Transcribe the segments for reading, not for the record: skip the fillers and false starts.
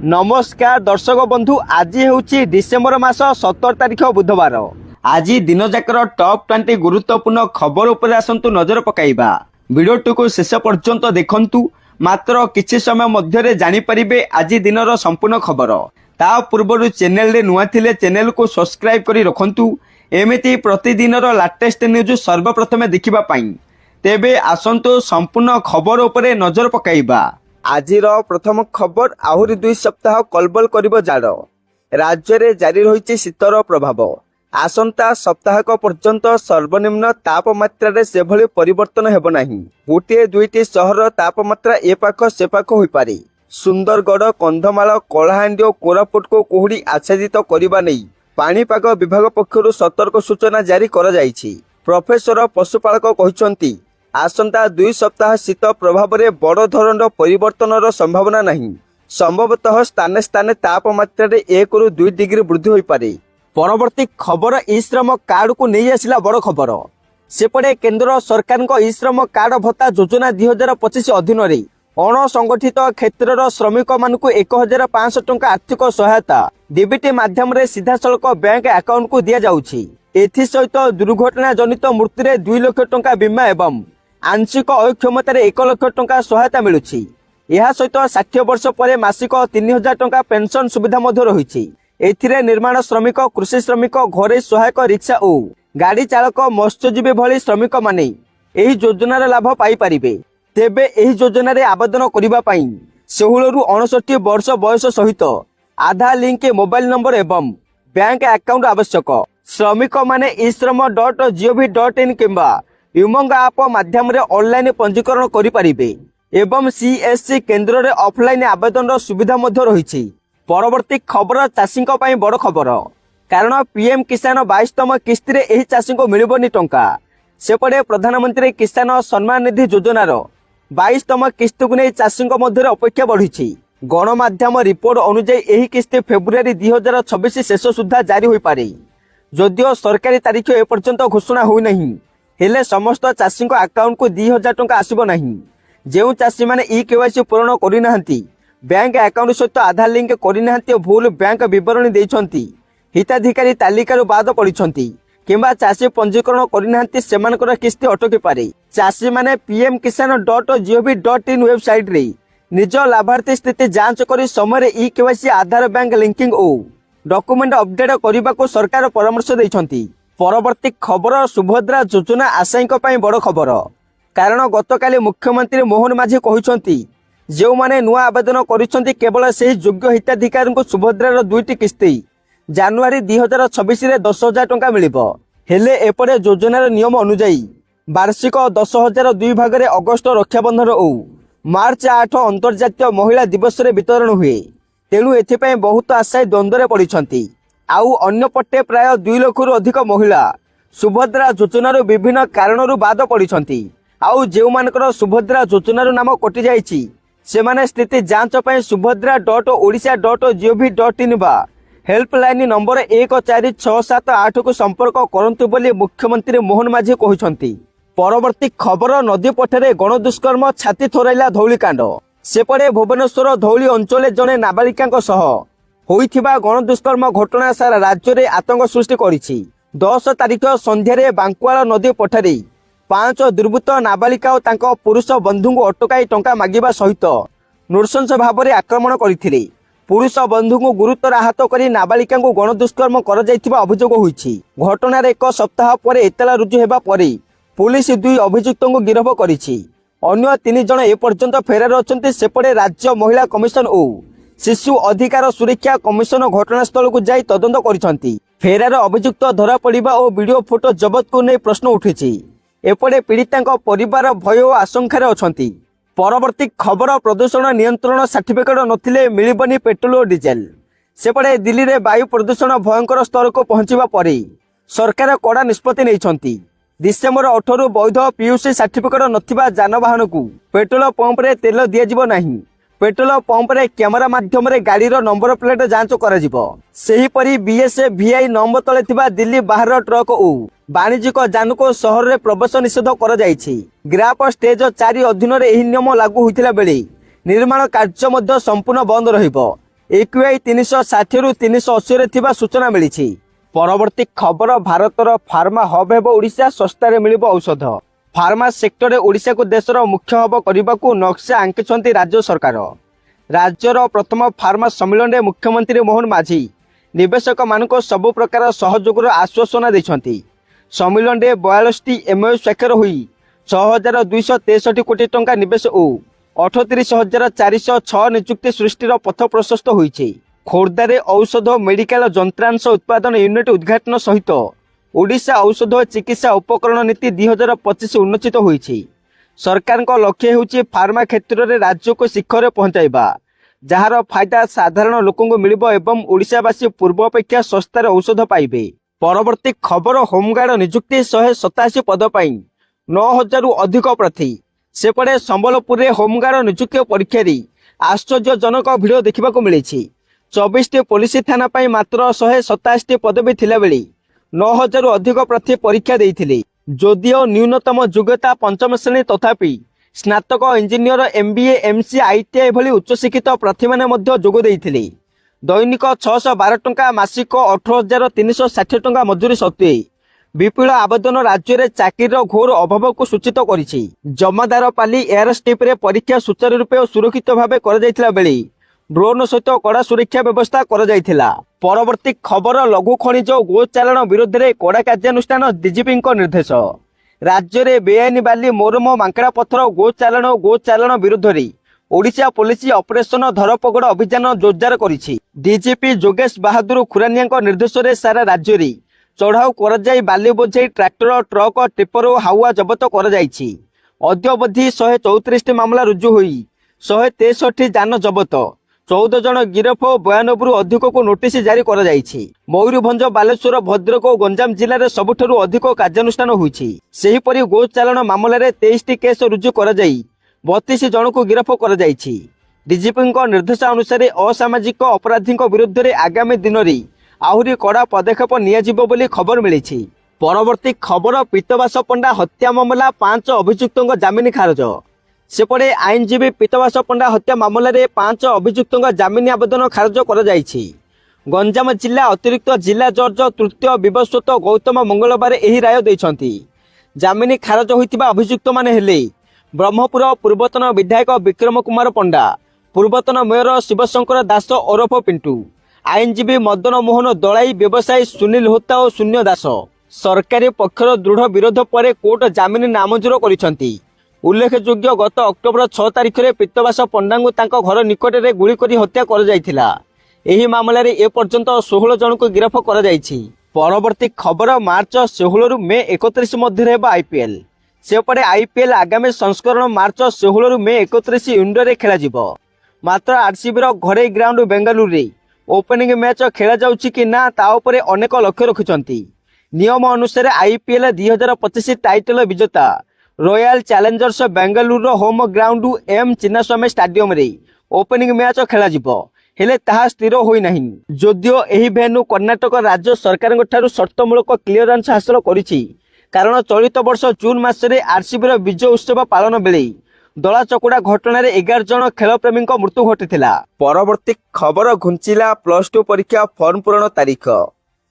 नमस्कार दर्शक बंधु, आज हूँ डिसेम्बर मास 17 तारिख बुधवार। आज दिन जाकर टॉप 20 गुरुत्वपूर्ण खबर उपर आसंतु नजर पकाइबा। वीडियोटी को शेष पर्यंत देखंतु, मात्र किछि समय मध्यरे जानि परिबे आज दिनर संपूर्ण खबर। ता पूर्व चैनल रे नुआ थिले चैनल को सब्सक्राइब करी रखंतु, एमिति प्रतिदिनर लेटेस्ट न्यूज सर्वप्रथमे देखिबा पाई। तेबे आसंतु संपूर्ण खबर उपरे नजर पकाइबा। आजिर प्रथम खबर, आहुरी 2 सप्ताह कलबल करिब जाड़। राज्य रे जारी रही शीतर प्रभाव। आसंता सप्ताहक पर्यंत सर्वनिम्न तापमात्रा रे सेभली परिवर्तन हेबो नाही। गोटे दुईटी सहर तापमात्रा ए पाख से पाख होई पारे। सुंदरगढ़, कंधमाल, कलाहांडी और कोरापुट को कुहुड़ी आच्छादित करने नहीं पाणीपाग विभाग पक्षरु सतर्क सूचना जारी करा जायछि। प्रोफेसर पशुपालक कहते आसंता 2 सप्ताह शीत प्रभाव में बड़ धरण परिवर्तन संभावना नहीं। संभवतः स्थाने स्थाने तापमात्रा 1 ରୁ 2 डिग्री वृद्धि हो पारे। परवर्ती खबर, ई श्रम कार्ड को नहीं आसला बड़ खबर। सेपटे केंद्र सरकार ई श्रम कार्ड भत्ता योजना 2025 अधीन रे अणसंगठित क्षेत्रर श्रमिक मानकु 1500 टंका आर्थिक सहायता डीबीटी माध्यम रे सीधा सड़क बैंक अकाउंट को दिया जाउछि। एथि सहित दुर्घटना जनित मृत्यु रे 2 लाख टंका बीमा एवं आंशिक अक्षमतार 1 लाख टंका सहायता मिलुछि। यह सहित 60 वर्ष पर मासिक 3000 टंका पेंशन सुविधा मध्य रही। एथिरे निर्माण श्रमिक, कृषि श्रमिक, घरे सहायक रिक्शा और गाड़ी चालक, मत्स्यजीवी भली श्रमिक माने एही योजनार लाभ पाई परिबे। तेबे एही योजना रे आवेदन करिबा पई 16 ରୁ 69 वर्ष बयस सहित आधार लिंक मोबाइल नंबर एवं बैंक अकाउंट आवश्यक। श्रमिक माने eShram.gov.in किंबा उमंग ऐप माध्यम रे ऑनलाइन पंजीकरण करि परिबे एवं सीएससी केंद्र रे ऑफलाइन आवेदन सुविधा मध्य रही। परवर्ती खबर, चाषी पई बड़ खबर। कारण पीएम किसान 22तम किस्ती रे एही चाषी को मिलिबनी टंका। सेपटे प्रधानमंत्री किसान सम्मान निधि योजनार 22तम किस्ती को नहीं चाषी मध्य अपेक्षा बढ़ी। गणमाध्यम रिपोर्ट अनुसार एही किस्ती फेब्रुआरी 2026 शेष सुधा जारी हो पारे। जदिओ सरकारी तारीख एपर्यंत घोषणा होई नहीं, हेले समस्त चाषी अकाउंट को 2000 टंका आसिबो नहीं। जेउ चाषी माने ई केवाईसी पूर्ण करि नाहंती, बैंक अकाउंट सहित आधार लिंक करि नाहंती, भूल बैंक विवरणी देइछंती, हिताधिकारी तालिकारु बाद पड़िछंती किंबा चाषी पंजीकरण करि नाहंती, सेमानकर किस्ती अटकी पारे। चाषी माने pm-kisan.gov.in वेबसाइट रे निज लाभार्थी स्थिति जांच करी समय ई केवाईसी, आधार, बैंक लिंकिंग और डॉक्यूमेंट अपडेट करने को सरकार परामर्श देइछंती। परवर्ती खबर, सुभद्रा योजना आशायी पई बड़ खबर। कारण गतकाली मुख्यमंत्री मोहन माझी कहते जो माने नुआ आवेदन करिसेंती केवल से योग्य हिताधिकारी को सुभद्रार 2टी किस्ती जनवरी 2026 रे 10,000 टंका मिलिबो। हेले एपटे योजनार नियम अनुसार वार्षिक 10,000 2 भाग रे अगस्त रक्षाबंधन और मार्च 8 अंतर्जातीय महिला दिवस रे वितरण हुए। तेणु एथिपाई बहुत आशायी द्वंद्व पड़िछंती। आउ अन्यपटे प्राय 2 लाख रु अधिक महिला सुभद्रा योजनार विभिन्न कारणरू बाद पड़िछंती। आउ जेउ मानकर सुभद्रा योजनार नाम कटि जाइछि, सेमाने स्थिति जांच पई subhadra.odisha.gov.in बा हेल्पलाइन नंबर 14678 को संपर्क करंतु बोली मुख्यमंत्री मोहन माझी कहउछंती। परवर्ती खबर, नदी पठरे गणदुष्कर्म छाती थोराइला धौलीकांड। सेपटे भुवनेश्वर धौली अंचल जने नाबालिका सह होइथिबा गणदुष्कर्म घटना सारा राज्य रे आतंक सृष्टि करिछि। 10 तारिख संध्यारे बांकुआल नदी पठरे 5 दुर्बृत्त नाबालिका और तांको पुरुष बंधु को अटकाई टंका मागिबा सहित नृशंस भाव में आक्रमण करथिले। पुरुष बंधु को गुरुतर आहत करी नाबालिका को गणदुष्कर्म कर जाइथिबा अभियोग होइछि। घटनार 1 सप्ताह पर एतला रुजु हेबा परे पुलिस 2 अभियुक्त को गिरफ करिछि। अन्य 3 जण ए पर्यंत फेरार अछंती। सेपटे राज्य महिला कमिशन और शिशु अधिकार सुरक्षा कमिशन घटनास्थल को जाई तदंत करिसंती। फेरार अभियुक्त धरा पड़िबा और वीडियो फोटो जबत को नहीं प्रश्न उठिछि। एपटे पीड़िता परिवार भय और आशंकार अछंती। परवर्ती खबर, प्रदूषण नियंत्रण सर्टिफिकेट नथिले मिलिबनी पेट्रोल और डीजेल। सेपटे दिल्ली रे वायु प्रदूषण भयंकर स्तर को पहुंचीबा परे सरकार कड़ा निष्पत्ति नेइछंती। डिसेम्बर 18 रु वैध पीयूसी सर्टिफिकेट नथिबा जानवाहन को पेट्रोल पंप रे तेल दियाजिबो नाही। पेट्रोल पंप रे कैमेरा माध्यम रे गाड़ी रो नंबर प्लेट जांच कराजिबो। सेही परी बीएसए वीआई नंबर तले थिबा दिल्ली बाहर ट्रक और वाणिज्यिक जान को शहर रे प्रवेश निषेध करा जायछि। ग्राफ स्टेज 4 अधीन रे एही नियम लागू होइथिला बेले निर्माण कार्य मध्य संपूर्ण बंद रहिबो। AQI 360 ରୁ 380 ଥିବା ସୂଚନା ମିଳିଛି। ପରବର୍ତ୍ତୀ ଖବର ଭାରତର ଫାର୍ମା ହବ୍ ହେବ ଓଡ଼ିଶା, ଶସ୍ତାରେ ମିଳିବ ଔଷଧ। ଫାର୍ମା ସେକ୍ଟରରେ ଓଡ଼ିଶାକୁ ଦେଶର ମୁଖ୍ୟ ହବ କରିବାକୁ ନକ୍ସା ଆଙ୍କିଛନ୍ତି ରାଜ୍ୟ ସରକାର। ରାଜ୍ୟର ପ୍ରଥମ ଫାର୍ମା ସମ୍ମିଳନୀରେ ମୁଖ୍ୟମନ୍ତ୍ରୀ ମୋହନ ମାଝୀ ନିବେଶକମାନଙ୍କୁ ସବୁ ପ୍ରକାର ସହଯୋଗର ଆଶ୍ୱାସନା ଦେଇଛନ୍ତି। ସମ୍ମିଳନୀରେ 42ଟି MOU ସ୍ୱାକ୍ଷର ହୋଇ 6,263 କୋଟି ଟଙ୍କା ନିବେଶ ଓ 38,406 ନିଯୁକ୍ତି ସୃଷ୍ଟିର ପଥ ପ୍ରଶସ୍ତ ହୋଇଛି। ଖୋର୍ଦ୍ଧାରେ ଔଷଧ ମେଡିକାଲ ଯନ୍ତ୍ରାଂଶ ଉତ୍ପାଦନ ୟୁନିଟ୍ ଉଦ୍ଘାଟନ ସହିତ ଓଡ଼ିଶା ଔଷଧ ଓ ଚିକିତ୍ସା ଉପକରଣ ନୀତି 2025 ଉନ୍ମୋଚିତ ହୋଇଛି। ସରକାରଙ୍କ ଲକ୍ଷ୍ୟ ହେଉଛି ଫାର୍ମା କ୍ଷେତ୍ରରେ ରାଜ୍ୟକୁ ଶିଖରରେ ପହଞ୍ଚାଇବା, ଯାହାର ଫାଇଦା ସାଧାରଣ ଲୋକଙ୍କୁ ମିଳିବ ଏବଂ ଓଡ଼ିଶାବାସୀ ପୂର୍ବ ଅପେକ୍ଷା ଶସ୍ତାରେ ଔଷଧ ପାଇବେ। ପରବର୍ତ୍ତୀ ଖବର ହୋମଗାର୍ଡ ନିଯୁକ୍ତି 187 ପଦ ପାଇଁ 9,000ରୁ ଅଧିକ ପ୍ରାର୍ଥୀ। ସେପଟେ ସମ୍ବଲପୁରରେ ହୋମଗାର୍ଡ ନିଯୁକ୍ତି ପରୀକ୍ଷାରେ ଆଶ୍ଚର୍ଯ୍ୟଜନକ ଭିଡ଼ ଦେଖିବାକୁ ମିଳିଛି। 24ଟି ପୋଲିସ ଥାନା ପାଇଁ ମାତ୍ର 187ଟି ପଦବୀ ଥିଲାବେଳେ 9,000ରୁ ଅଧିକ ପ୍ରାର୍ଥୀ ପରୀକ୍ଷା ଦେଇଥିଲେ। ଯଦିଓ ନ୍ୟୁନତମ ଯୋଗ୍ୟତା ପଞ୍ଚମ ଶ୍ରେଣୀ, ତଥାପି ସ୍ନାତକ, ଇଞ୍ଜିନିୟର, MBA, MC, ITI ଭଳି ଉଚ୍ଚଶିକ୍ଷିତ ପ୍ରାର୍ଥୀମାନେ ମଧ୍ୟ ଯୋଗ ଦେଇଥିଲେ। ଦୈନିକ 612 ଟଙ୍କା, ମାସିକ 18,360 ଟଙ୍କା ମଜୁରୀ ସତ୍ତ୍ୱେ ବିପୁଳ ଆବେଦନ ରାଜ୍ୟରେ ଚାକିରିର ଘୋର ଅଭାବକୁ ସୂଚିତ କରିଛି। ଜମାଦାରପାଲି ଏୟାର ଷ୍ଟ୍ରିପ୍ରେ ପରୀକ୍ଷା ସୁଚାରୁ ରୂପେ ଓ ସୁରକ୍ଷିତ ଭାବେ କରାଯାଇଥିଲା ବେଳେ ଡ୍ରୋନ୍ ସହିତ କଡ଼ା ସୁରକ୍ଷା ବ୍ୟବସ୍ଥା କରାଯାଇଥିଲା। ପରବର୍ତ୍ତୀ ଖବର ଲଘୁ ଖଣିଜ ଓ ଗୋଚାଲାଣ ବିରୋଧରେ କଡ଼ା କାର୍ଯ୍ୟାନୁଷ୍ଠାନ, DGPଙ୍କ ନିର୍ଦ୍ଦେଶ। ରାଜ୍ୟରେ ବେଆଇନ ବାଲି, ମୋରମ, ମାଙ୍କଡ଼ା ପଥର, ଗୋଚାଲାଣ ବିରୋଧରେ ଓଡ଼ିଶା ପୋଲିସ ଅପରେସନ ଧରପଗଡ଼ ଅଭିଯାନ ଜୋରଦାର କରିଛି। DGP ଯୋଗେଶ ବାହାଦୁର ଖୁରାନିଆଙ୍କ ନିର୍ଦ୍ଦେଶରେ ସାରା ରାଜ୍ୟରେ ଚଢ଼ାଉ କରାଯାଇ ବାଲି ବୋଝେଇ ଟ୍ରାକ୍ଟର, ଟ୍ରକ୍, ଟିପର ଓ ହାଉଆ ଜବତ କରାଯାଇଛି। ଅଦ୍ୟାବଧି 134ଟି ମାମଲା ରୁଜୁ ହୋଇ 163 ଯାନ ଜବତ, 14 ଜଣ ଗିରଫ ଓ 92ରୁ ଅଧିକକୁ ନୋଟିସ ଜାରି କରାଯାଇଛି। ମୟୂରଭଞ୍ଜ, ବାଲେଶ୍ୱର, ଭଦ୍ରକ ଓ ଗଞ୍ଜାମ ଜିଲ୍ଲାରେ ସବୁଠାରୁ ଅଧିକ କାର୍ଯ୍ୟାନୁଷ୍ଠାନ ହୋଇଛି। ସେହିପରି ଗୋଚାଲାଣ ମାମଲାରେ 23ଟି କେସ୍ ରୁଜୁ କରାଯାଇ 32 ଜଣଙ୍କୁ ଗିରଫ କରାଯାଇଛି। DGPଙ୍କ ନିର୍ଦ୍ଦେଶାନୁସାରେ ଅସାମାଜିକ ଅପରାଧୀଙ୍କ ବିରୁଦ୍ଧରେ ଆଗାମୀ ଦିନରେ ଆହୁରି କଡ଼ା ପଦକ୍ଷେପ ନିଆଯିବ ବୋଲି ଖବର ମିଳିଛି। ପରବର୍ତ୍ତୀ ଖବର ପୀତବାସ ପଣ୍ଡା ହତ୍ୟା ମାମଲା, 5 ଅଭିଯୁକ୍ତଙ୍କ ଜାମିନ ଖାରଜ। ସେପଟେ ଆଇନଜୀବୀ ପୀତବାସ ପଣ୍ଡା ହତ୍ୟା ମାମଲାରେ 5 ଅଭିଯୁକ୍ତଙ୍କ ଜାମିନ ଆବେଦନ ଖାରଜ କରାଯାଇଛି। ଗଞ୍ଜାମ ଜିଲ୍ଲା ଅତିରିକ୍ତ ଜିଲ୍ଲା ଜଜ୍ ତୃତୀୟ ବିବସ୍ୱତ ଗୌତମ ମଙ୍ଗଳବାର ଏହି ରାୟ ଦେଇଛନ୍ତି। ଜାମିନ ଖାରଜ ହୋଇଥିବା ଅଭିଯୁକ୍ତମାନେ ହେଲେ ବ୍ରହ୍ମପୁର ପୂର୍ବତନ ବିଧାୟକ ବିକ୍ରମ କୁମାର ପଣ୍ଡା, ପୂର୍ବତନ ମେୟର ଶିବଶଙ୍କର ଦାସ ଓରଫ ପିଣ୍ଟୁ, ଆଇନଜୀବୀ ମଦନ ମୋହନ ଦଳାଇ, ବ୍ୟବସାୟୀ ସୁନୀଲ ହୋତା ଓ ଶୂନ୍ୟ ଦାସ। ସରକାରୀ ପକ୍ଷର ଦୃଢ଼ ବିରୋଧ ପରେ କୋର୍ଟ ଜାମିନ ନାମଞ୍ଜୁର କରିଛନ୍ତି। ଉଲ୍ଲେଖଯୋଗ୍ୟ, ଗତ ଅକ୍ଟୋବର 6 ତାରିଖରେ ପୀତବାସ ପଣ୍ଡାଙ୍କୁ ତାଙ୍କ ଘର ନିକଟରେ ଗୁଳି କରି ହତ୍ୟା କରାଯାଇଥିଲା। ଏହି ମାମଲାରେ ଏପର୍ଯ୍ୟନ୍ତ 16 ଜଣଙ୍କୁ ଗିରଫ କରାଯାଇଛି। ପରବର୍ତ୍ତୀ ଖବର ମାର୍ଚ୍ଚ 16ରୁ ମେ 31 ମଧ୍ୟରେ ହେବ IPL। ସେପଟେ IPL ଆଗାମୀ ସଂସ୍କରଣ ମାର୍ଚ୍ଚ 16ରୁ ମେ 31 ଇଣ୍ଡୋରରେ ଖେଳାଯିବ। ମାତ୍ର RCBର ଘରୋଇ ଗ୍ରାଉଣ୍ଡ ବେଙ୍ଗାଲୁରୁରେ ଓପନିଂ ମ୍ୟାଚ୍ ଖେଳାଯାଉଛି କି ନା ତା ଉପରେ ଅନେକ ଲକ୍ଷ୍ୟ ରଖିଛନ୍ତି। ନିୟମ ଅନୁସାରେ IPL 2025 ଟାଇଟଲ ବିଜେତା ରୟାଲ ଚ୍ୟାଲେଞ୍ଜର୍ସ ବେଙ୍ଗାଲୁରୁର ହୋମ୍ ଗ୍ରାଉଣ୍ଡ M ଚିନ୍ନାସ୍ୱାମୀ ଷ୍ଟାଡିୟମରେ ଓପନିଂ ମ୍ୟାଚ୍ ଖେଳାଯିବ। ହେଲେ ତାହା ସ୍ଥିର ହୋଇନାହିଁ। ଯଦିଓ ଏହି ଭେନ୍ୟୁ କର୍ଣ୍ଣାଟକ ରାଜ୍ୟ ସରକାରଙ୍କ ଠାରୁ ସର୍ତ୍ତମୂଳକ କ୍ଲିୟରାନ୍ସ ହାସଲ କରିଛି, କାରଣ ଚଳିତ ବର୍ଷ ଜୁନ ମାସରେ RCBର ବିଜୟ ଉତ୍ସବ ପାଳନ ବେଳେ ଦଳାଚକଟା ଘଟଣାରେ 11 ଜଣ ଖେଳପ୍ରେମୀଙ୍କ ମୃତ୍ୟୁ ଘଟିଥିଲା। ପରବର୍ତ୍ତୀ ଖବର ଘୁଞ୍ଚିଲା +2 ପରୀକ୍ଷା ଫର୍ମ ପୂରଣ ତାରିଖ।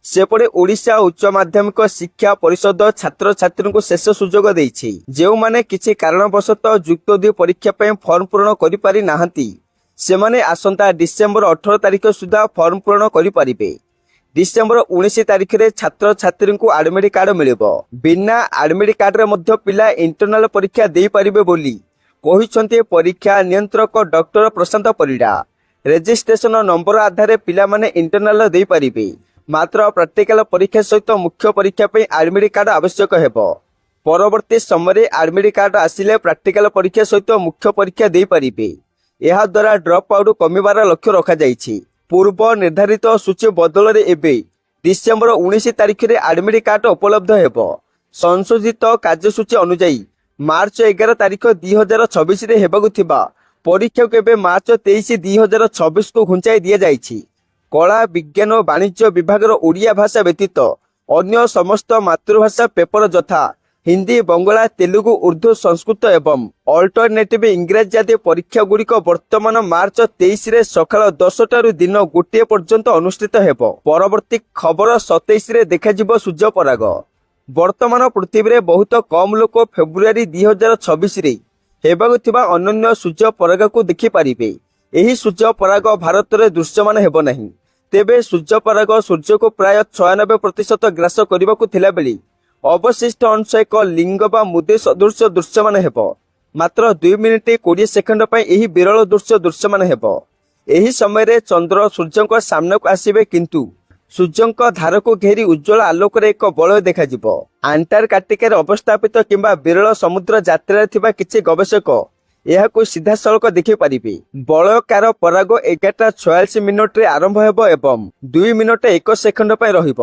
ସେପଟେ ଓଡ଼ିଶା ଉଚ୍ଚ ମାଧ୍ୟମିକ ଶିକ୍ଷା ପରିଷଦ ଛାତ୍ରଛାତ୍ରୀଙ୍କୁ ଶେଷ ସୁଯୋଗ ଦେଇଛି। ଯେଉଁମାନେ କିଛି କାରଣବଶତଃ ଯୁକ୍ତ 2 ପରୀକ୍ଷା ପାଇଁ ଫର୍ମ ପୂରଣ କରିପାରି ନାହାନ୍ତି, ସେମାନେ ଆସନ୍ତା ଡିସେମ୍ବର 18 ତାରିଖ ସୁଦ୍ଧା ଫର୍ମ ପୂରଣ କରିପାରିବେ। ଡିସେମ୍ବର 19 ତାରିଖରେ ଛାତ୍ରଛାତ୍ରୀଙ୍କୁ ଆଡମିଟ୍ କାର୍ଡ ମିଳିବ। ବିନା ଆଡମିଟ୍ କାର୍ଡରେ ମଧ୍ୟ ପିଲା ଇଣ୍ଟରନାଲ ପରୀକ୍ଷା ଦେଇପାରିବେ ବୋଲି କହିଛନ୍ତି ପରୀକ୍ଷା ନିୟନ୍ତ୍ରକ doctor Prashant Parida. Registration number ଆଧାରରେ ପିଲାମାନେ ଇଣ୍ଟରନାଲ ଦେଇପାରିବେ। ମାତ୍ର ପ୍ରାକ୍ଟିକାଲ ପରୀକ୍ଷା ସହିତ ମୁଖ୍ୟ ପରୀକ୍ଷା ପାଇଁ ଆଡମିଟ୍ କାର୍ଡ ଆବଶ୍ୟକ ହେବ। ପରବର୍ତ୍ତୀ ସମୟରେ ଆଡମିଟ୍ କାର୍ଡ ଆସିଲେ ପ୍ରାକ୍ଟିକାଲ ପରୀକ୍ଷା ସହିତ ମୁଖ୍ୟ ପରୀକ୍ଷା ଦେଇପାରିବେ। ଏହାଦ୍ୱାରା ଡ୍ରପ୍ ଆଉଟ୍ କମିବାର ଲକ୍ଷ୍ୟ ରଖାଯାଇଛି। ପୂର୍ବ ନିର୍ଦ୍ଧାରିତ ସୂଚୀ ବଦଳରେ ଏବେ ଡିସେମ୍ବର 19 ତାରିଖରେ ଆଡମିଟ୍ କାର୍ଡ ଉପଲବ୍ଧ ହେବ। ସଂଶୋଧିତ କାର୍ଯ୍ୟସୂଚୀ ଅନୁଯାୟୀ ମାର୍ଚ୍ଚ 11 ତାରିଖ 2026ରେ ହେବାକୁ ଥିବା ପରୀକ୍ଷାକୁ ଏବେ ମାର୍ଚ୍ଚ 23, 2026କୁ ଘୁଞ୍ଚାଇ ଦିଆଯାଇଛି। କଳା, ବିଜ୍ଞାନ ଓ ବାଣିଜ୍ୟ ବିଭାଗର ଓଡ଼ିଆ ଭାଷା ବ୍ୟତୀତ ଅନ୍ୟ ସମସ୍ତ ମାତୃଭାଷା ପେପର ଯଥା ହିନ୍ଦୀ, ବଙ୍ଗଳା, ତେଲୁଗୁ, ଉର୍ଦ୍ଦୁ, ସଂସ୍କୃତ ଏବଂ ଅଲ୍ଟରନେଟିଭ୍ ଇଂରାଜୀ ଆଦି ପରୀକ୍ଷା ଗୁଡ଼ିକ ବର୍ତ୍ତମାନ ମାର୍ଚ୍ଚ 23ରେ ସକାଳ 10ଟାରୁ ଦିନ 1 ପର୍ଯ୍ୟନ୍ତ ଅନୁଷ୍ଠିତ ହେବ। ପରବର୍ତ୍ତୀ ଖବର 27ରେ ଦେଖାଯିବ ସୂର୍ଯ୍ୟପରାଗ। ବର୍ତ୍ତମାନ ପୃଥିବୀରେ ବହୁତ କମ୍ ଲୋକ ଫେବୃଆରୀ 2026ରେ ହେବାକୁ ଥିବା ଅନନ୍ୟ ସୂର୍ଯ୍ୟପରାଗକୁ ଦେଖିପାରିବେ। ଏହି ସୂର୍ଯ୍ୟପରାଗ ଭାରତରେ ଦୃଶ୍ୟମାନ ହେବ ନାହିଁ। ତେବେ ସୂର୍ଯ୍ୟପରାଗ ସୂର୍ଯ୍ୟକୁ ପ୍ରାୟ 96% ଗ୍ରାସ କରିବାକୁ ଥିଲାବେଳେ ଅବଶିଷ୍ଟ ଅଂଶ ଏକ ଲିଙ୍ଗ ବା ମୁଦି ସଦୃଶ ଦୃଶ୍ୟମାନ ହେବ। ମାତ୍ର 2 ମିନିଟ୍ 20 ସେକେଣ୍ଡ ପାଇଁ ଏହି ବିରଳ ଦୃଶ୍ୟ ଦୃଶ୍ୟମାନ ହେବ। ଏହି ସମୟରେ ଚନ୍ଦ୍ର ସୂର୍ଯ୍ୟଙ୍କ ସାମ୍ନାକୁ ଆସିବେ, କିନ୍ତୁ ସୂର୍ଯ୍ୟଙ୍କ ଧାରକୁ ଘେରି ଉଜ୍ଜ୍ୱଳ ଆଲୋକରେ ଏକ ବଳୟ ଦେଖାଯିବ। ଆଣ୍ଟାର୍କଟିକାରେ ଅବସ୍ଥାପିତ କିମ୍ବା ବିରଳ ସମୁଦ୍ର ଯାତ୍ରାରେ ଥିବା କିଛି ଗବେଷକ ଏହାକୁ ସିଧାସଳଖ ଦେଖିପାରିବେ। ବଳୟକାର ପରାଗ 11:46 ଆରମ୍ଭ ହେବ ଏବଂ 2 ମିନିଟ୍ 1 ସେକେଣ୍ଡ ପାଇଁ ରହିବ।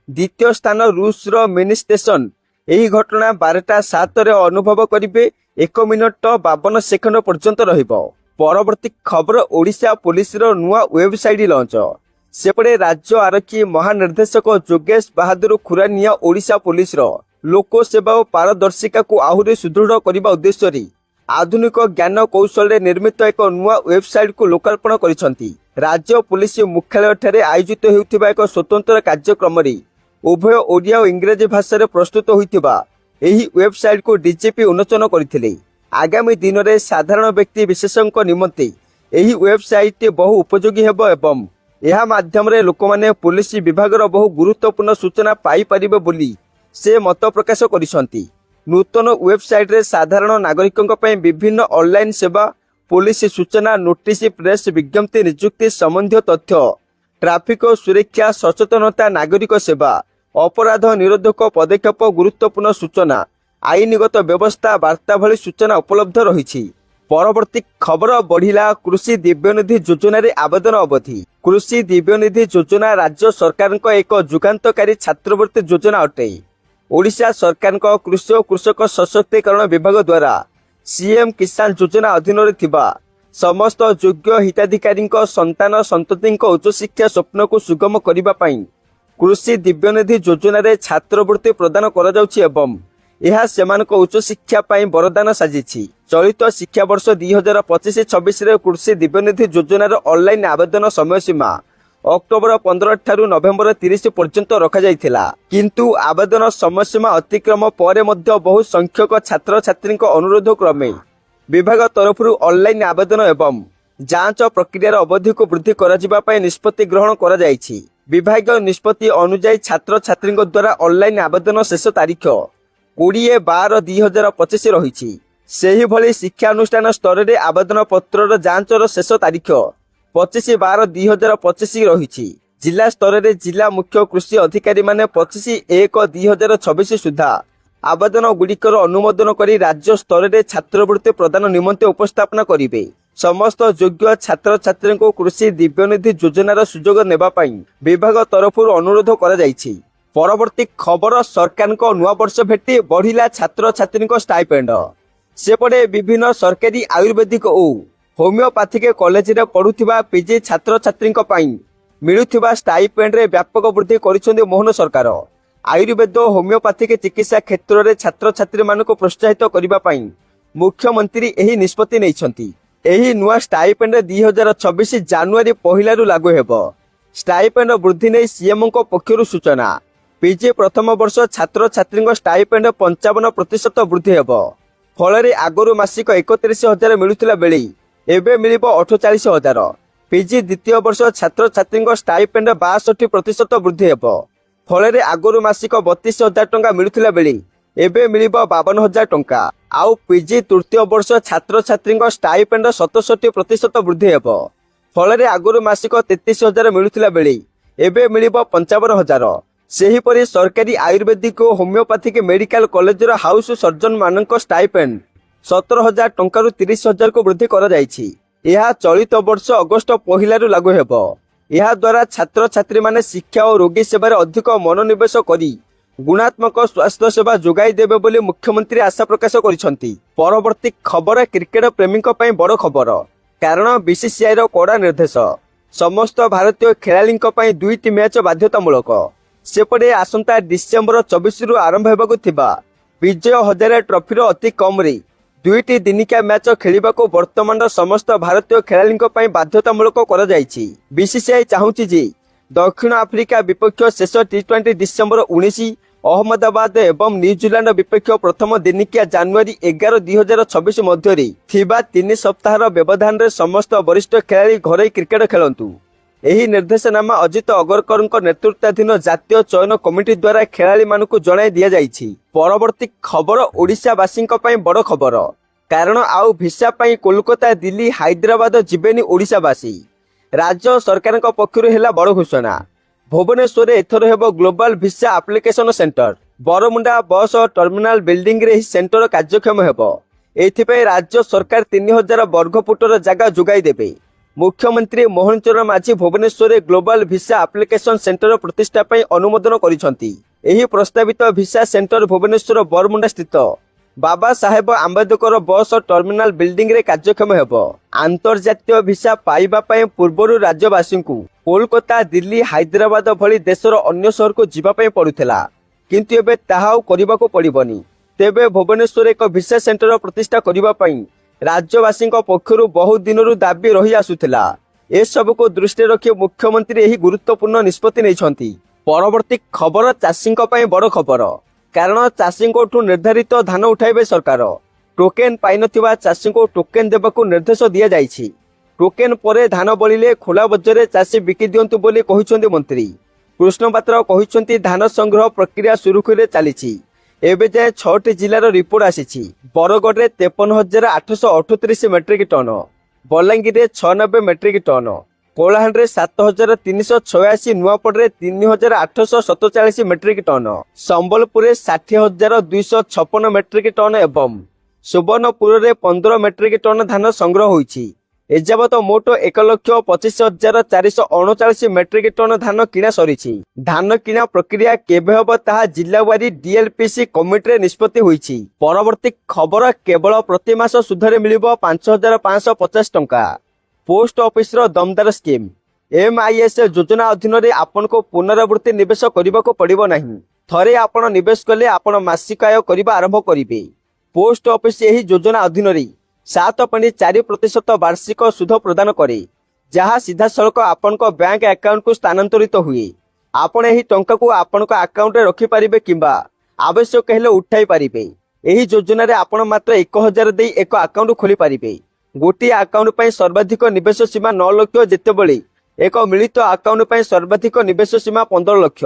ଦ୍ୱିତୀୟ ସ୍ଥାନ ରୁଷର ମିନି ଷ୍ଟେସନ ଏହି ଘଟଣା 12:07ରେ ଅନୁଭବ କରିବେ। 1 ମିନିଟ୍ 52 ସେକେଣ୍ଡ ପର୍ଯ୍ୟନ୍ତ ରହିବ। ପରବର୍ତ୍ତୀ ଖବର ଓଡ଼ିଶା ପୋଲିସର ନୂଆ ୱେବସାଇଟ୍ ଲଞ୍ଚ। ସେପଟେ ରାଜ୍ୟ ଆରକ୍ଷୀ ମହାନିର୍ଦ୍ଦେଶକ ଯୋଗେଶ ବାହାଦୁର ଖୁରାନିଆ ଓଡ଼ିଶା ପୋଲିସର ଲୋକ ସେବା ଓ ପାରଦର୍ଶିତାକୁ ଆହୁରି ସୁଦୃଢ଼ କରିବା ଉଦ୍ଦେଶ୍ୟରେ ଆଧୁନିକ ଜ୍ଞାନ କୌଶଳରେ ନିର୍ମିତ ଏକ ନୂଆ ୱେବସାଇଟ୍କୁ ଲୋକାର୍ପଣ କରିଛନ୍ତି। ରାଜ୍ୟ ପୋଲିସ ମୁଖ୍ୟାଳୟଠାରେ ଆୟୋଜିତ ହେଉଥିବା ଏକ ସ୍ୱତନ୍ତ୍ର କାର୍ଯ୍ୟକ୍ରମରେ ଉଭୟ ଓଡ଼ିଆ ଓ ଇଂରାଜୀ ଭାଷାରେ ପ୍ରସ୍ତୁତ ହୋଇଥିବା ଏହି ୱେବସାଇଟ୍କୁ ଡିଜିପି ଉନ୍ମୋଚନ କରିଥିଲେ। ଆଗାମୀ ଦିନରେ ସାଧାରଣ ବ୍ୟକ୍ତି ବିଶେଷଙ୍କ ନିମନ୍ତେ ଏହି ୱେବସାଇଟ୍ ବହୁ ଉପଯୋଗୀ ହେବ ଏବଂ ଏହା ମାଧ୍ୟମରେ ଲୋକମାନେ ପୋଲିସ ବିଭାଗର ବହୁ ଗୁରୁତ୍ୱପୂର୍ଣ୍ଣ ସୂଚନା ପାଇପାରିବେ ବୋଲି ସେ ମତ ପ୍ରକାଶ କରିଛନ୍ତି। ନୂତନ ୱେବସାଇଟ୍ରେ ସାଧାରଣ ନାଗରିକଙ୍କ ପାଇଁ ବିଭିନ୍ନ ଅନଲାଇନ ସେବା, ପୋଲିସ ସୂଚନା, ନୋଟିସ, ପ୍ରେସ୍ ବିଜ୍ଞପ୍ତି, ନିଯୁକ୍ତି ସମ୍ବନ୍ଧୀୟ ତଥ୍ୟ, ଟ୍ରାଫିକ ଓ ସୁରକ୍ଷା ସଚେତନତା, ନାଗରିକ ସେବା, ଅପରାଧ ନିରୋଧକ ପଦକ୍ଷେପ, ଗୁରୁତ୍ୱପୂର୍ଣ୍ଣ ସୂଚନା, ଆଇନଗତ ବ୍ୟବସ୍ଥା, ବାର୍ତ୍ତା ଭଳି ସୂଚନା ଉପଲବ୍ଧ ରହିଛି। ପରବର୍ତ୍ତୀ ଖବର ବଢ଼ିଲା କୃଷି ଦିବ୍ୟନିଧି ଯୋଜନାରେ ଆବେଦନ ଅବଧି। କୃଷି ଦିବ୍ୟନିଧି ଯୋଜନା ରାଜ୍ୟ ସରକାରଙ୍କ ଏକ ଯୁଗାନ୍ତକାରୀ ଛାତ୍ରବୃତ୍ତି ଯୋଜନା ଅଟେ। ଓଡ଼ିଶା ସରକାରଙ୍କ କୃଷି ଓ କୃଷକ ସଶକ୍ତିକରଣ ବିଭାଗ ଦ୍ୱାରା ସିଏମ୍ କିଷାନ ଯୋଜନା ଅଧୀନରେ ଥିବା ସମସ୍ତ ଯୋଗ୍ୟ ହିତାଧିକାରୀଙ୍କ ସନ୍ତାନ ସନ୍ତତିଙ୍କ ଉଚ୍ଚଶିକ୍ଷା ସ୍ୱପ୍ନକୁ ସୁଗମ କରିବା ପାଇଁ କୃଷି ଦିବ୍ୟନିଧି ଯୋଜନାରେ ଛାତ୍ରବୃତ୍ତି ପ୍ରଦାନ କରାଯାଉଛି ଏବଂ ଏହା ସେମାନଙ୍କ ଉଚ୍ଚଶିକ୍ଷା ପାଇଁ ବରଦାନ ସାଜିଛି। ଚଳିତ ଶିକ୍ଷାବର୍ଷ 2025-26ରେ କୃଷି ଦିବ୍ୟନିଧି ଯୋଜନାର ଅନଲାଇନ୍ ଆବେଦନ ସମୟସୀମା ଅକ୍ଟୋବର 15 ଠାରୁ ନଭେମ୍ବର 30 ପର୍ଯ୍ୟନ୍ତ ରଖାଯାଇଥିଲା। କିନ୍ତୁ ଆବେଦନ ସମୟସୀମା ଅତିକ୍ରମ ପରେ ମଧ୍ୟ ବହୁ ସଂଖ୍ୟକ ଛାତ୍ରଛାତ୍ରୀଙ୍କ ଅନୁରୋଧ କ୍ରମେ ବିଭାଗ ତରଫରୁ ଅନଲାଇନ୍ ଆବେଦନ ଏବଂ ଯାଞ୍ଚ ପ୍ରକ୍ରିୟାର ଅବଧିକୁ ବୃଦ୍ଧି କରାଯିବା ପାଇଁ ନିଷ୍ପତ୍ତି ଗ୍ରହଣ କରାଯାଇଛି। ବିଭାଗୀୟ ନିଷ୍ପତ୍ତି ଅନୁଯାୟୀ ଛାତ୍ରଛାତ୍ରୀଙ୍କ ଦ୍ୱାରା ଅନଲାଇନ୍ ଆବେଦନ ଶେଷ ତାରିଖ 20/12/2025 ରହିଛି। ସେହିଭଳି ଶିକ୍ଷାନୁଷ୍ଠାନ ସ୍ତରରେ ଆବେଦନ ପତ୍ରର ଯାଞ୍ଚର ଶେଷ ତାରିଖ 25/12/2025 ରହିଛି। ଜିଲ୍ଲା ସ୍ତରରେ ଜିଲ୍ଲା ମୁଖ୍ୟ କୃଷି ଅଧିକାରୀମାନେ 25/1/2026 ସୁଦ୍ଧା ଆବେଦନ ଗୁଡ଼ିକର ଅନୁମୋଦନ କରି ରାଜ୍ୟ ସ୍ତରରେ ଛାତ୍ରବୃତ୍ତି ପ୍ରଦାନ ନିମନ୍ତେ ଉପସ୍ଥାପନ କରିବେ। ସମସ୍ତ ଯୋଗ୍ୟ ଛାତ୍ରଛାତ୍ରୀଙ୍କୁ କୃଷି ଦିବ୍ୟନିଧି ଯୋଜନାର ସୁଯୋଗ ନେବା ପାଇଁ ବିଭାଗ ତରଫରୁ ଅନୁରୋଧ କରାଯାଇଛି। ପରବର୍ତ୍ତୀ ଖବର ସରକାରଙ୍କ ନୂଆବର୍ଷ ଭେଟି ବଢ଼ିଲା ଛାତ୍ରଛାତ୍ରୀଙ୍କ ଷ୍ଟାଇପେଣ୍ଡ। ସେପଟେ ବିଭିନ୍ନ ସରକାରୀ ଆୟୁର୍ବେଦିକ ଓ ହୋମିଓପାଥିକ କଲେଜରେ ପଢୁଥିବା ପିଜି ଛାତ୍ରଛାତ୍ରୀଙ୍କ ପାଇଁ ମିଳୁଥିବା ଷ୍ଟାଇପେଣ୍ଡରେ ବ୍ୟାପକ ବୃଦ୍ଧି କରିଛନ୍ତି ମୋହନ ସରକାର। ଆୟୁର୍ବେଦ ଓ ହୋମିଓପାଥିକ ଚିକିତ୍ସା କ୍ଷେତ୍ରରେ ଛାତ୍ରଛାତ୍ରୀମାନଙ୍କୁ ପ୍ରୋତ୍ସାହିତ କରିବା ପାଇଁ ମୁଖ୍ୟମନ୍ତ୍ରୀ ଏହି ନିଷ୍ପତ୍ତି ନେଇଛନ୍ତି। ଏହି ନୂଆ ଷ୍ଟାଇପେଣ୍ଡ 2026 ଜାନୁଆରୀ 1ରୁ ଲାଗୁ ହେବ। ଷ୍ଟାଇପେଣ୍ଡ ବୃଦ୍ଧି ନେଇ ସିଏମଙ୍କ ପକ୍ଷରୁ ସୂଚନା। ପିଜି ପ୍ରଥମ ବର୍ଷ ଛାତ୍ରଛାତ୍ରୀଙ୍କ ଷ୍ଟାଇପେଣ୍ଡ 55% ବୃଦ୍ଧି ହେବ। ଫଳରେ ଆଗରୁ ମାସିକ 31,000 ମିଳୁଥିଲା ବେଳେ ଏବେ ମିଳିବ 48,000। ପିଜି ଦ୍ୱିତୀୟ ବର୍ଷ ଛାତ୍ରଛାତ୍ରୀଙ୍କ ଷ୍ଟାଇପେଣ୍ଡ 62% ବୃଦ୍ଧି ହେବ। ଫଳରେ ଆଗରୁ ମାସିକ 32,000 ଟଙ୍କା ମିଳୁଥିଲା ବେଳେ ଏବେ ମିଳିବ 52,000 ଟଙ୍କା। ଆଉ ପିଜି ତୃତୀୟ ବର୍ଷ ଛାତ୍ରଛାତ୍ରୀଙ୍କ ଷ୍ଟାଇପେଣ୍ଡ 67% ବୃଦ୍ଧି ହେବ। ଫଳରେ ଆଗରୁ ମାସିକ 33,000 ମିଳୁଥିଲା ବେଳେ ଏବେ ମିଳିବ 55,000। ସେହିପରି ସରକାରୀ ଆୟୁର୍ବେଦିକ ଓ ହୋମିଓପାଥିକ ମେଡିକାଲ କଲେଜର ହାଉସ ସର୍ଜନ ମାନଙ୍କ ଷ୍ଟାଇପେଣ୍ଡ 17,000 ଟଙ୍କାରୁ 30,000କୁ ବୃଦ୍ଧି କରାଯାଇଛି। ଏହା ଚଳିତ ବର୍ଷ ଅଗଷ୍ଟ 1ରୁ ଲାଗୁ ହେବ। ଏହା ଦ୍ୱାରା ଛାତ୍ରଛାତ୍ରୀମାନେ ଶିକ୍ଷା ଓ ରୋଗୀ ସେବାରେ ଅଧିକ ମନୋନିବେଶ କରି ଗୁଣାତ୍ମକ ସ୍ୱାସ୍ଥ୍ୟ ସେବା ଯୋଗାଇ ଦେବେ ବୋଲି ମୁଖ୍ୟମନ୍ତ୍ରୀ ଆଶା ପ୍ରକାଶ କରିଛନ୍ତି। ପରବର୍ତ୍ତୀ ଖବର କ୍ରିକେଟ ପ୍ରେମୀଙ୍କ ପାଇଁ ବଡ଼ ଖବର, କାରଣ ବିସିସିଆଇର କଡ଼ା ନିର୍ଦ୍ଦେଶ। ସମସ୍ତ ଭାରତୀୟ ଖେଳାଳିଙ୍କ ପାଇଁ 2ଟି ମ୍ୟାଚ୍ ବାଧ୍ୟତାମୂଳକ। ସେପଟେ ଆସନ୍ତା ଡିସେମ୍ବର 24ରୁ ଆରମ୍ଭ ହେବାକୁ ଥିବା विजय हजारे ट्रॉफी अति कम रे दुईटी दिनिकिया मैच खेलिबाको वर्तमान समस्त भारतीय खेलाड़ी बाध्यतामूलक कर बीसीसीआई चाहूची जे दक्षिण आफ्रिका विपक्ष शेष टी20 डिसेम्बर 19 अहमदाबाद एवं न्यूजीलैंड विपक्ष प्रथम दिनिकिया जनवरी 11 2026 मध्य 3 सप्ताह व्यवधान रे समस्त वरिष्ठ खेलाड़ी घरोई क्रिकेट खेलंतु। एही निर्देशनामा अजित अगरकर नेतृत्वाधीन जातीय चयन कमिटी द्वारा खेलाड़ी मानकु जणाई दिया जाइछि। परवर्ती खबर ओडिशावासी बड़ खबर कारण आउ भिसा पाई कोलकाता दिल्ली हैदराबाद जिबेनी ओडिशावासी राज्य सरकार पक्षर हेला बड़ घोषणा। भुवनेश्वर एथर हेब global visa application centre Bermuda बस टर्मिनाल बिल्डिंग रे ही सेंटर कार्यक्षम हेब। एथिपई राज्य सरकार 3000 वर्गफुटर जगह जोगाई देबे। मुख्यमंत्री Mohan Charan Majhi Bhubaneswar global visa application centre प्रतिष्ठा पर अनुमोदन करिसंती। एही प्रस्तावित भिसा सेंटर भुवनेश्वर बरमुंडा स्थित बाबा साहेब आंबेडकर बस टर्मिनाल बिल्डिंग रे कार्यक्षम हेब। अंतर्जातीय भिसा पाइबा पय पूर्वरु राज्यवासी को कोलकाता दिल्ली हैदराबाद भली देशर अन्य शहर को जीवा पय पड़ुथिला किंतु एबे ताहा करिबाको पड़िबनी। तेबे भुवनेश्वर एक भिसा सेंटर प्रतिष्ठा करिबा पय राज्यवासी पक्षर बहु दिन दाबी रही आसुथिला। ए सब को दृष्टि रखी मुख्यमंत्री यही गुरुत्वपूर्ण निष्पत्ति नहीं। परवर्ती खबर चाषी बड़ खबर कारण चाषी निर्धारित धान उठाइबे सरकार। टोकेन पाई नथिबा चाषी को टोकेन देबाकू निर्देश दिया जाइछि। टोकेन परे धान बलिले खोला बजारे चाषी बिकी दियंतु बोली कहिसंती मंत्री कृष्ण पात्र। कहिसंती धान संग्रह प्रक्रिया सुरुखुरुरे चलीछि। एबे जाए 6टी जिलार रिपोर्ट आसीछि। बरगढ़ रे 53,838 मेट्रिक टन, बलांगीर रे 96 मेट्रिक टन, कोलाहांड रे 7,386, नुआपड़ रे 3,847 मेट्रिक टन, संबलपुर रे 60,256 मेट्रिक टन एवं सुवर्णपुर रे 15 मेट्रिक टन धान संग्रह होईछि। एजावत मोट 1,25,439 मेट्रिक टन धान किणा सरीछि। धान किणा प्रक्रिया केबे हब ताहा जिल्लावारी डीएलपीसी कमिटी रे निष्पत्ति होईछि। परवर्ती खबर केवल प्रति मास सुधरे मिलिबो 5,550 टंका। पोस्ट ऑफिस रो दमदार स्कीम एमआईएस योजना अधीन रे आपन को पुनरावृत्ति निवेश करबाको पड़िबो नाही। थरे आपण निवेश कले आपण मासिक आय करबा आरंभ करिवे। पोस्ट ऑफिस एही योजना अधीन रे 7.4% वार्षिक सुध प्रदान करे जहाँ सीधा सड़क आपण बैंक अकाउंट को स्थानांतरित हुए। आपण एही टंका को आपण अकाउंट रे रखि पारिबे किंबा आवश्यक हेले उठाई पारिबे। एही योजना रे आपण मात्र 1000 देई एक अकाउंट खोली पारिबे। गोटी अकाउंट पई सर्वाधिक निवेश सीमा 9 लाख जेतेबेले एक मिलित अकाउंट पई सर्वाधिक निवेश सीमा 15 लाख।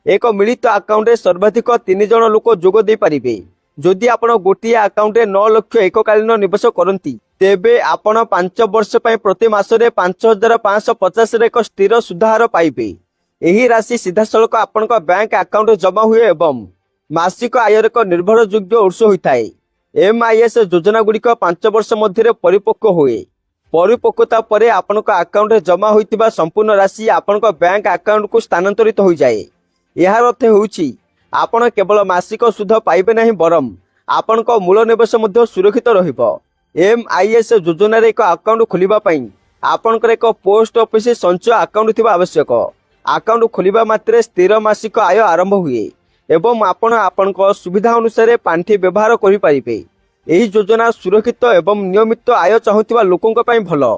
एक मिलित अकाउंट रे सर्वाधिक 3 जण लोक जोग दे पारिबे। जदि आपण गोटी अकाउंट रे 9 लाख एककालीन निवेश करंती तेबे आपण 5 वर्ष पई प्रति मासरे 5,550 रे एक स्थिर सुधार पाइबे। एही राशि सीधा सड़क आपण बैंक अकाउंट जमा हुए एवं मासिक आयर एक निर्भरयोग्य उत्स होइथाय। एमआईएस योजना गुड़िक 5 वर्ष मध्य परिपक्व हुए। परिपक्वता परे आपण अकाउंट जमा होइतिबा संपूर्ण राशि आपण बैंक अकाउंट को स्थानांतरित हो जाए। यार अर्थ होउछि आपण केवल मासिक सुध पाइबे नहीं बरम आपण मूल निवेश मध्य सुरक्षित रहिबो। एमआईएस योजना रे एक अकाउंट खोलिबा पई आपनकर एक पोस्ट ऑफिस संचय अकाउंट थिबा आवश्यक। अकाउंट खोलिबा मात्रे स्थिर मासिक आय आरंभ हुए एवं आपण सुविधा अनुसार पांठी व्यवहार करि पारिबे। एही योजना सुरक्षित एवं नियमित आय चाहुथिबा लोकंक पई भलो।